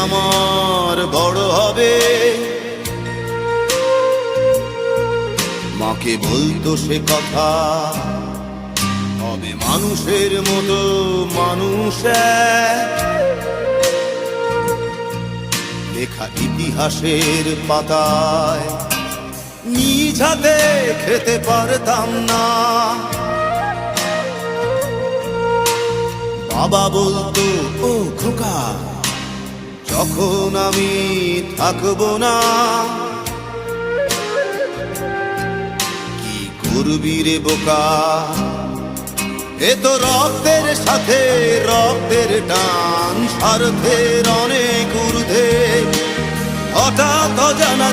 আমার বড় হবে। মাকে বলতো সে কথা, হবে মানুষের মতো মানুষ এক। লেখা ইতিহাসের পাতায় নিজ হাতে খেতে পারতাম না। বাবা বলতো, ও খোকা, যখন আমি থাকবো না, কি করবি রে বোকা, এ তো রক্তের সাথে রক্তের টান, স্বার্থের অনেক ঊর্ধ্বে হঠাৎ অজানা